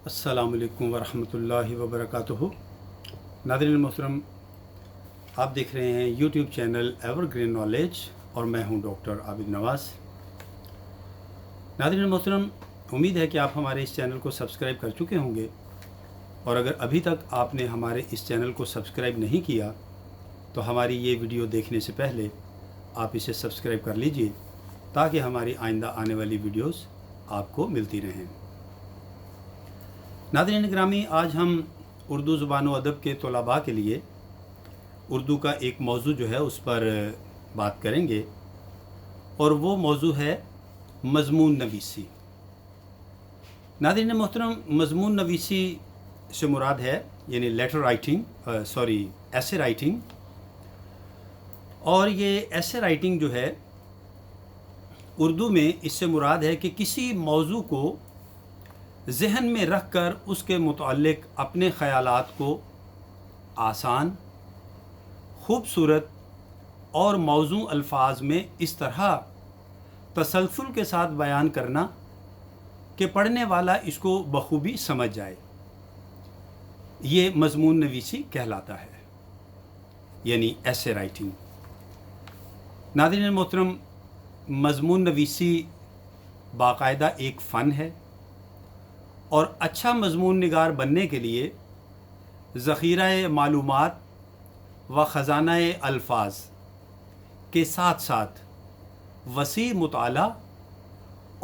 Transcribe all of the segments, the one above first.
अस्सलामु अलैकुम वरहमतुल्लाहि वबरकातुहू। नाज़रीन मोहतरम, आप देख रहे हैं यूट्यूब चैनल एवरग्रीन नॉलेज और मैं हूं डॉक्टर आबिद नवाज़। नाज़रीन मोहतरम, उम्मीद है कि आप हमारे इस चैनल को सब्सक्राइब कर चुके होंगे, और अगर अभी तक आपने हमारे इस चैनल को सब्सक्राइब नहीं किया तो हमारी ये वीडियो देखने से पहले आप इसे सब्सक्राइब कर लीजिए ताकि हमारी आइंदा आने वाली वीडियोस आपको मिलती रहें। नाज़रीन ग्रामी, आज हम उर्दू ज़ुबान व अदब के तलबा के लिए उर्दू का एक मौजू जो है उस पर बात करेंगे, और वो मौजू है मज़मून नवीसी। नाज़रीन मोहतरम, मज़मून नवीसी से मुराद है यानी लेटर राइटिंग, एसे राइटिंग। और ये एसे राइटिंग जो है उर्दू में, इससे मुराद है कि किसी मौजू को ज़हन में रख कर उसके मुताल्लिक़ अपने ख़यालात को आसान, ख़ूबसूरत और मौज़ू अल्फाज में इस तरह तसलसल के साथ बयान करना कि पढ़ने वाला इसको बखूबी समझ जाए, ये मज़मून नवीसी कहलाता है, यानी एसे राइटिंग। नाज़रीन मोहतरम, मज़मून नवीसी बाकायदा एक फ़न है, और अच्छा मज़मून निगार बनने के लिए ज़ख़ीरा मालूमात व ख़ज़ाना अल्फाज के साथ साथ वसी मुताला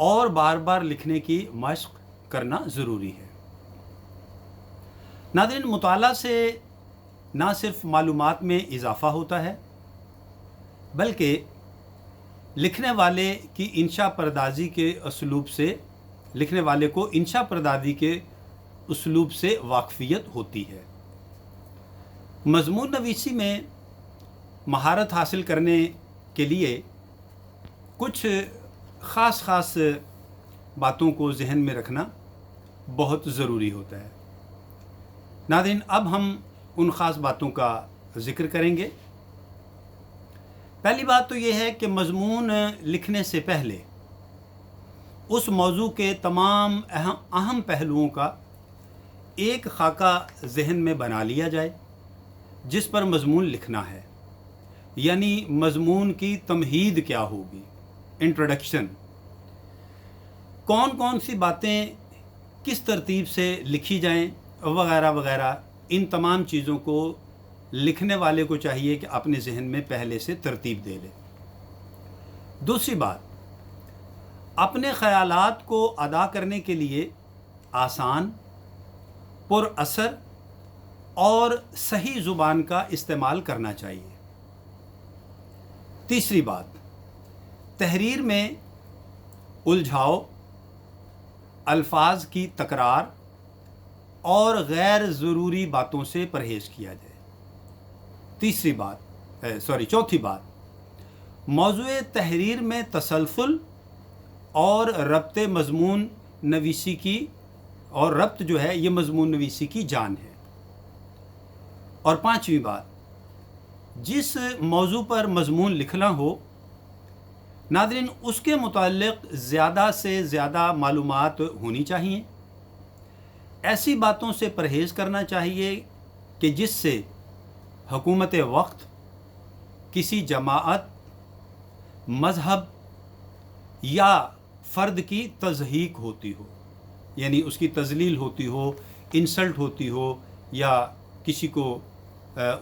और बार बार लिखने की मश्क करना ज़रूरी है। नाज़रीन, मुताला से ना सिर्फ मालूमात में इजाफ़ा होता है, बल्कि लिखने वाले की इंशा परदाजी के उसलूब से लिखने वाले को इंशा परदादी के उसलूब से वाकफ़ियत होती है। मज़मून नवीसी में महारत हासिल करने के लिए कुछ ख़ास बातों को जहन में रखना बहुत ज़रूरी होता है। नाज़रीन, अब हम उन ख़ास बातों का ज़िक्र करेंगे। पहली बात तो ये है कि मज़मून लिखने से पहले उस मौजू के तमाम अहम पहलुओं का एक खाका ज़हन में बना लिया जाए जिस पर मज़मून लिखना है, यानी मज़मून की तमहीद क्या होगी, इंट्रोडक्शन, कौन कौन सी बातें किस तरतीब से लिखी जाएं, वगैरह वगैरह। इन तमाम चीज़ों को लिखने वाले को चाहिए कि अपने ज़हन में पहले से तरतीब दे ले। दूसरी बात, अपने ख़यालात को अदा करने के लिए आसान, पुरअसर और सही ज़ुबान का इस्तेमाल करना चाहिए। तीसरी बात, तहरीर में उलझाव, अल्फाज की तकरार और गैर ज़रूरी बातों से परहेज़ किया जाए। चौथी बात, मौज़ूए तहरीर में तसलसल और रब्त मज़मून नवीसी की, और रब्त जो है ये मज़मून नवीसी की जान है। और पांचवी बात, जिस मौजू पर मज़मून लिखना हो, नाज़रीन उसके मुताल्लिक़ ज़्यादा से ज़्यादा मालूमात होनी चाहिए। ऐसी बातों से परहेज़ करना चाहिए कि जिससे हुकूमत वक्त, किसी जमाअत, मज़हब या फ़र्द की तज़हीक होती हो, यानी उसकी तज़लील होती हो, इंसल्ट होती हो, या किसी को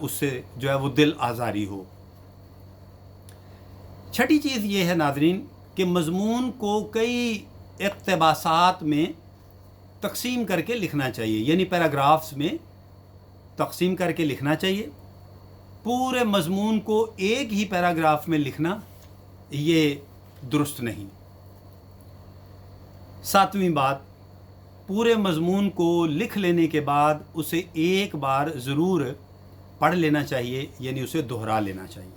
उससे जो है वो दिल आज़ारी हो। छठी चीज़ ये है नाज़रीन कि मज़मून को कई इक़्तिबासात में तक़सीम करके लिखना चाहिए, यानी पैराग्राफ्स में तक़सीम करके लिखना चाहिए। पूरे मज़मून को एक ही पैराग्राफ में लिखना ये दुरुस्त नहीं। सातवीं बात, पूरे मज़मून को लिख लेने के बाद उसे एक बार ज़रूर पढ़ लेना चाहिए, यानी उसे दोहरा लेना चाहिए।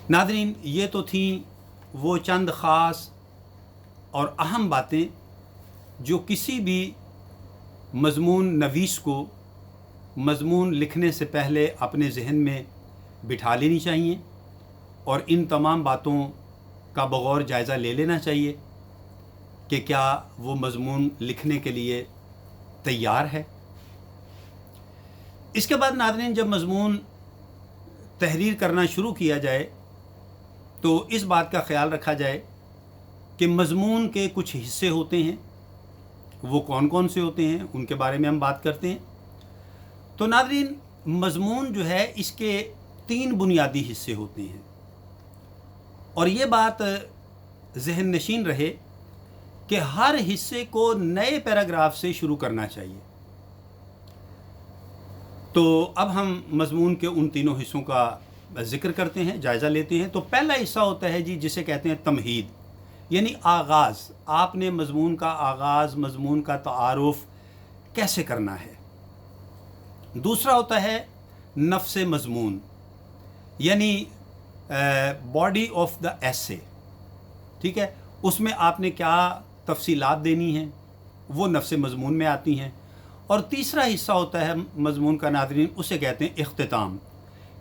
नाज़रीन, ये तो थी वो चंद ख़ास और अहम बातें जो किसी भी मज़मून नवीस को मज़मून लिखने से पहले अपने जहन में बिठा लेनी चाहिए, और इन तमाम बातों का बगौर जायज़ा ले लेना चाहिए کہ کیا وہ مضمون لکھنے کے لیے تیار ہے۔ اس کے بعد ناظرین جب مضمون تحریر کرنا شروع کیا جائے تو اس بات کا خیال رکھا جائے کہ مضمون کے کچھ حصے ہوتے ہیں، وہ کون کون سے ہوتے ہیں ان کے بارے میں ہم بات کرتے ہیں۔ تو ناظرین مضمون جو ہے اس کے 3 بنیادی حصے ہوتے ہیں، اور یہ بات ذہن نشین رہے کہ ہر حصے کو نئے پیراگراف سے شروع کرنا چاہیے۔ تو اب ہم مضمون کے ان تینوں حصوں کا ذکر کرتے ہیں، جائزہ لیتے ہیں۔ تو پہلا حصہ ہوتا ہے جسے کہتے ہیں تمہید، یعنی آغاز۔ آپ نے مضمون کا آغاز، مضمون کا تعارف کیسے کرنا ہے۔ دوسرا ہوتا ہے نفس مضمون، یعنی باڈی آف دا ایسے، ٹھیک ہے، اس میں آپ نے کیا تفصیلات دینی ہیں، وہ نفس مضمون میں آتی ہیں۔ اور تیسرا حصہ ہوتا ہے مضمون کا ناظرین، اسے کہتے ہیں اختتام،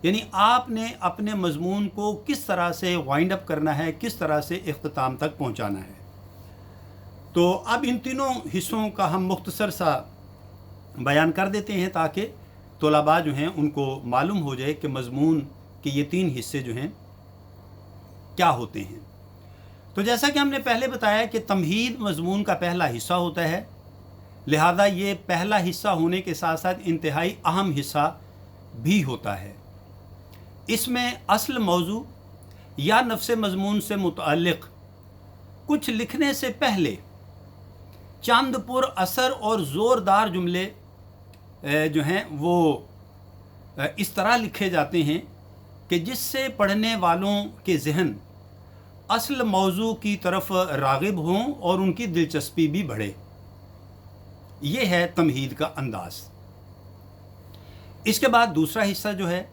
یعنی آپ نے اپنے مضمون کو کس طرح سے وائنڈ اپ کرنا ہے، کس طرح سے اختتام تک پہنچانا ہے۔ تو اب ان تینوں حصوں کا ہم مختصر سا بیان کر دیتے ہیں تاکہ طلباء جو ہیں ان کو معلوم ہو جائے کہ مضمون کے یہ 3 حصے جو ہیں کیا ہوتے ہیں۔ تو جیسا کہ ہم نے پہلے بتایا کہ تمہید مضمون کا پہلا حصہ ہوتا ہے، لہذا یہ پہلا حصہ ہونے کے ساتھ ساتھ انتہائی اہم حصہ بھی ہوتا ہے۔ اس میں اصل موضوع یا نفس مضمون سے متعلق کچھ لکھنے سے پہلے چند پر اثر اور زوردار جملے جو ہیں وہ اس طرح لکھے جاتے ہیں کہ جس سے پڑھنے والوں کے ذہن اصل موضوع کی طرف راغب ہوں اور ان کی دلچسپی بھی بڑھے۔ یہ ہے تمہید کا انداز۔ اس کے بعد دوسرا حصہ جو ہے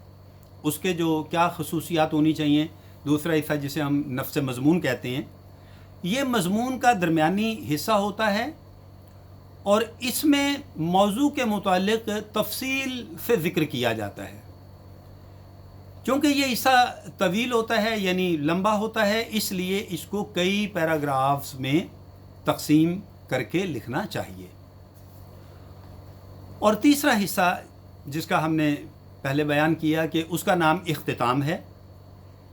اس کے جو کیا خصوصیات ہونی چاہیے، دوسرا حصہ جسے ہم نفس مضمون کہتے ہیں، یہ مضمون کا درمیانی حصہ ہوتا ہے اور اس میں موضوع کے متعلق تفصیل سے ذکر کیا جاتا ہے۔ چونکہ یہ حصہ طویل ہوتا ہے یعنی لمبا ہوتا ہے، اس لیے اس کو کئی پیراگرافز میں تقسیم کر کے لکھنا چاہیے۔ اور تیسرا حصہ جس کا ہم نے پہلے بیان کیا کہ اس کا نام اختتام ہے،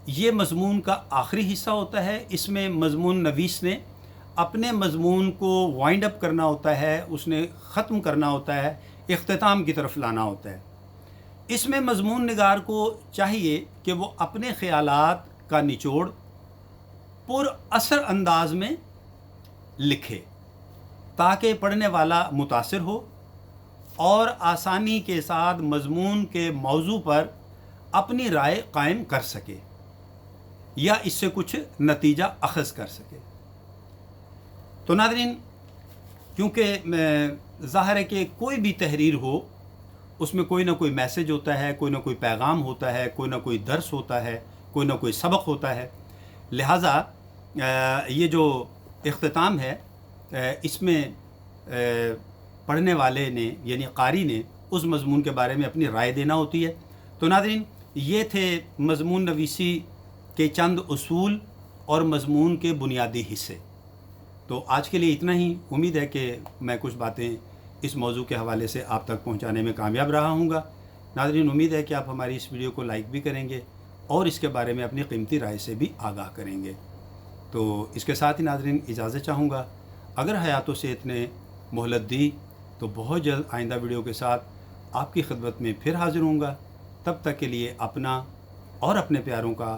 یہ مضمون کا آخری حصہ ہوتا ہے۔ اس میں مضمون نویس نے اپنے مضمون کو وائنڈ اپ کرنا ہوتا ہے، اس نے ختم کرنا ہوتا ہے، اختتام کی طرف لانا ہوتا ہے۔ اس میں مضمون نگار کو چاہیے کہ وہ اپنے خیالات کا نچوڑ پر اثر انداز میں لکھے تاکہ پڑھنے والا متاثر ہو اور آسانی کے ساتھ مضمون کے موضوع پر اپنی رائے قائم کر سکے یا اس سے کچھ نتیجہ اخذ کر سکے۔ تو ناظرین کیونکہ ظاہر ہے کہ کوئی بھی تحریر ہو اس میں کوئی نہ کوئی میسج ہوتا ہے، کوئی نہ کوئی پیغام ہوتا ہے، کوئی نہ کوئی درس ہوتا ہے، کوئی نہ کوئی سبق ہوتا ہے، لہٰذا یہ جو اختتام ہے اس میں پڑھنے والے نے یعنی قاری نے اس مضمون کے بارے میں اپنی رائے دینا ہوتی ہے۔ تو ناظرین یہ تھے مضمون نویسی کے چند اصول اور مضمون کے بنیادی حصے۔ تو آج کے لیے اتنا ہی۔ امید ہے کہ میں کچھ باتیں اس موضوع کے حوالے سے آپ تک پہنچانے میں کامیاب رہا ہوں گا۔ ناظرین امید ہے کہ آپ ہماری اس ویڈیو کو لائک بھی کریں گے اور اس کے بارے میں اپنی قیمتی رائے سے بھی آگاہ کریں گے۔ تو اس کے ساتھ ہی ناظرین اجازت چاہوں گا۔ اگر حیات و صحت نے مہلت دی تو بہت جلد آئندہ ویڈیو کے ساتھ آپ کی خدمت میں پھر حاضر ہوں گا۔ تب تک کے لیے اپنا اور اپنے پیاروں کا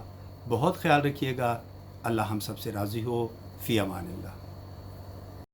بہت خیال رکھیے گا۔ اللہ ہم سب سے راضی ہو۔ فی امان اللہ۔